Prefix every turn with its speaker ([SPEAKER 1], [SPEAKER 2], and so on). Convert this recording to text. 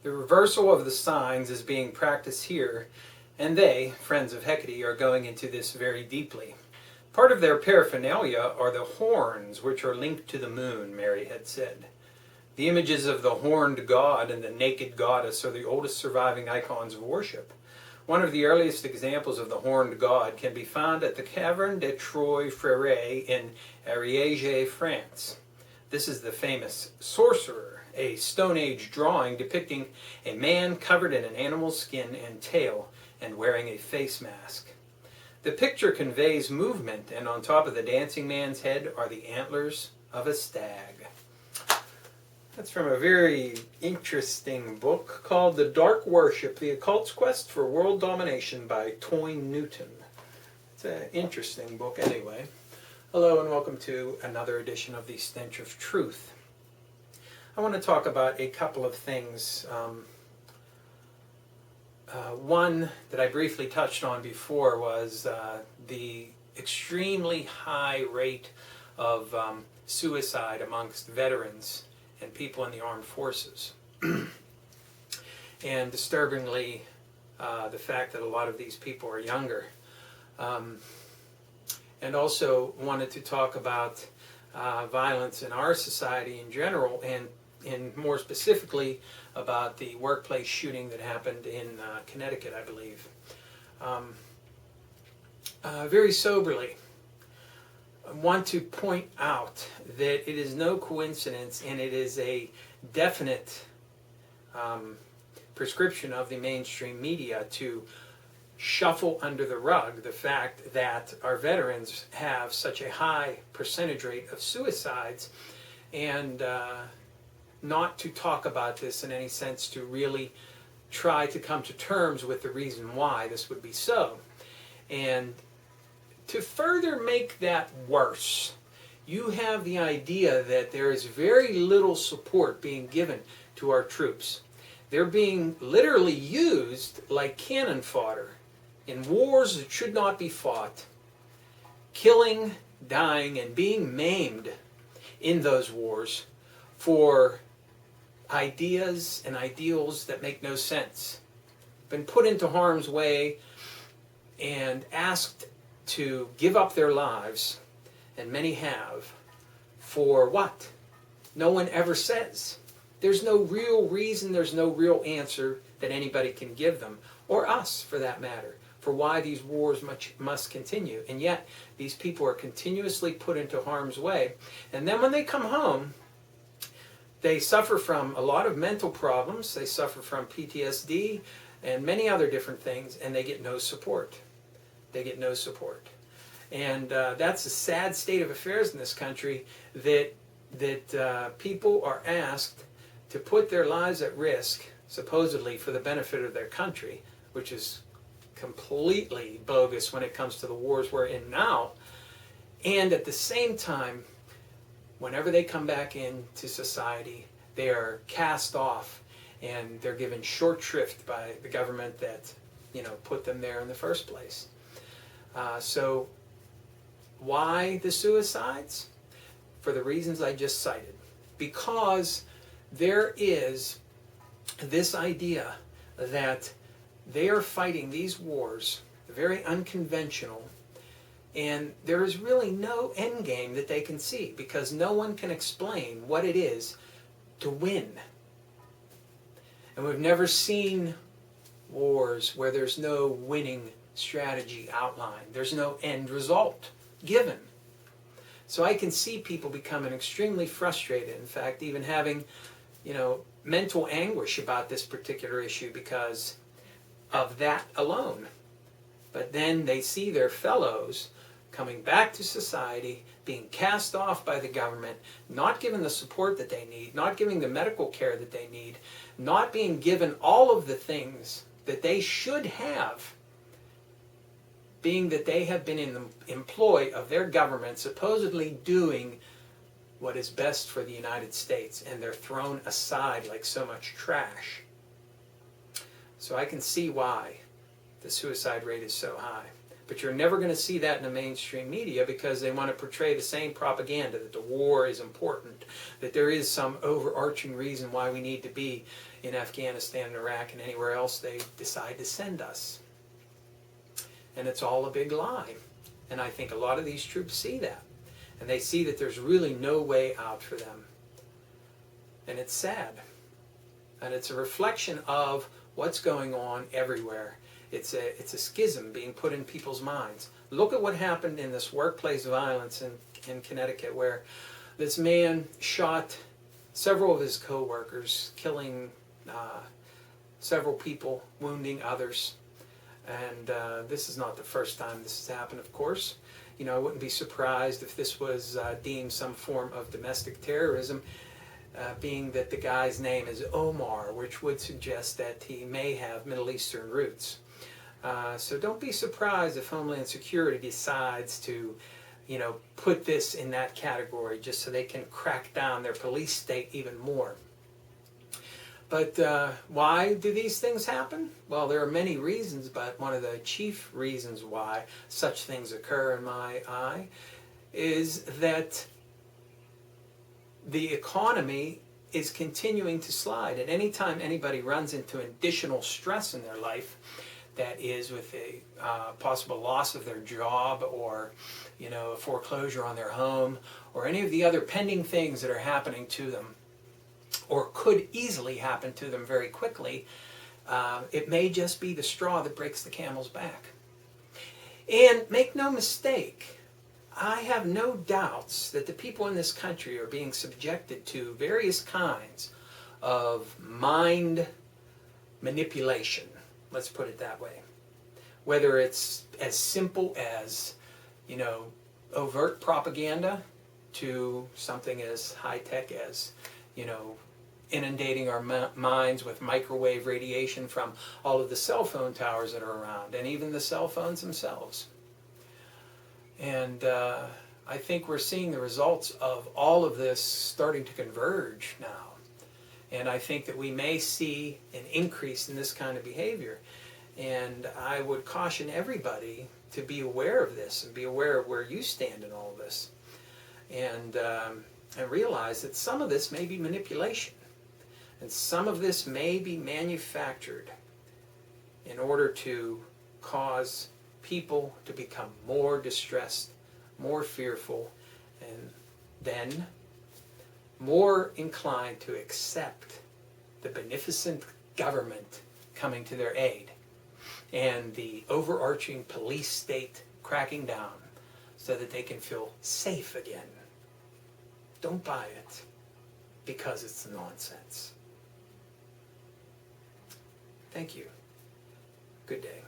[SPEAKER 1] The reversal of the signs is being practiced here, and they, friends of Hecate, are going into this very deeply. Part of their paraphernalia are the horns, which are linked to the moon, Mary had said. The images of the horned god and the naked goddess are the oldest surviving icons of worship. One of the earliest examples of the horned god can be found at the Caverne de Troyes Frères in Ariège, France. This is the famous Sorcerer, a Stone Age drawing depicting a man covered in an animal's skin and tail and wearing a face mask. The picture conveys movement, and on top of the dancing man's head are the antlers of a stag. That's from a very interesting book called The Dark Worship, The Occult's Quest for World Domination by Toyne Newton. It's an interesting book anyway. Hello and welcome to another edition of the Stench of Truth. I want to talk about a couple of things. One that I briefly touched on before was the extremely high rate of suicide amongst veterans and people in the armed forces. And disturbingly, the fact that a lot of these people are younger. And also wanted to talk about violence in our society in general, and more specifically about the workplace shooting that happened in Connecticut, I believe. Very soberly, I want to point out that it is no coincidence, and it is a definite prescription of the mainstream media to shuffle under the rug the fact that our veterans have such a high percentage rate of suicides, and not to talk about this in any sense to really try to come to terms with the reason why this would be so. And to further make that worse, you have the idea that there is very little support being given to our troops. They're being literally used like cannon fodder in wars that should not be fought, killing, dying, and being maimed in those wars for ideas and ideals that make no sense. Been put into harm's way and asked to give up their lives, and many have, for what? No one ever says. There's no real reason, there's no real answer that anybody can give them, or us for that matter, for why these wars must continue. And yet, these people are continuously put into harm's way. And then when they come home, they suffer from a lot of mental problems, they suffer from PTSD and many other different things, and they get no support. They get no support. And that's a sad state of affairs in this country, that people are asked to put their lives at risk, supposedly for the benefit of their country, which is completely bogus when it comes to the wars we're in now. And at the same time, whenever they come back into society, they are cast off and they're given short shrift by the government that, put them there in the first place. So why the suicides? For the reasons I just cited. Because there is this idea that they are fighting these wars, very unconventional, and there is really no end game that they can see, because no one can explain what it is to win. And we've never seen wars where there's no winning strategy outlined. There's no end result given. So I can see people becoming extremely frustrated. In fact, even having, mental anguish about this particular issue because of that alone. But then they see their fellows coming back to society, being cast off by the government, not given the support that they need, not giving the medical care that they need, not being given all of the things that they should have, being that they have been in the employ of their government, supposedly doing what is best for the United States, and they're thrown aside like so much trash. So I can see why the suicide rate is so high. But you're never going to see that in the mainstream media because they want to portray the same propaganda, that the war is important, that there is some overarching reason why we need to be in Afghanistan and Iraq and anywhere else they decide to send us. And it's all a big lie. And I think a lot of these troops see that. And they see that there's really no way out for them. And it's sad. And it's a reflection of what's going on everywhere. It's a schism being put in people's minds. Look at what happened in this workplace violence in Connecticut, where this man shot several of his co-workers, killing several people, wounding others. And this is not the first time this has happened, of course. You know, I wouldn't be surprised if this was deemed some form of domestic terrorism, being that the guy's name is Omar, which would suggest that he may have Middle Eastern roots. So don't be surprised if Homeland Security decides to, you know, put this in that category just so they can crack down their police state even more. But why do these things happen? Well, there are many reasons, but one of the chief reasons why such things occur in my eye is that the economy is continuing to slide. And anytime anybody runs into additional stress in their life, that is with a possible loss of their job, or you know, a foreclosure on their home, or any of the other pending things that are happening to them, or could easily happen to them very quickly, it may just be the straw that breaks the camel's back. And make no mistake, I have no doubts that the people in this country are being subjected to various kinds of mind manipulation. Let's put it that way. Whether it's as simple as, you know, overt propaganda to something as high-tech as, you know, inundating our minds with microwave radiation from all of the cell phone towers that are around, and even the cell phones themselves. And I think we're seeing the results of all of this starting to converge now. And I think that we may see an increase in this kind of behavior. And I would caution everybody to be aware of this and be aware of where you stand in all of this. And realize that some of this may be manipulation. And some of this may be manufactured in order to cause people to become more distressed, more fearful, and then more inclined to accept the beneficent government coming to their aid and the overarching police state cracking down so that they can feel safe again. Don't buy it because it's nonsense. Thank you. Good day.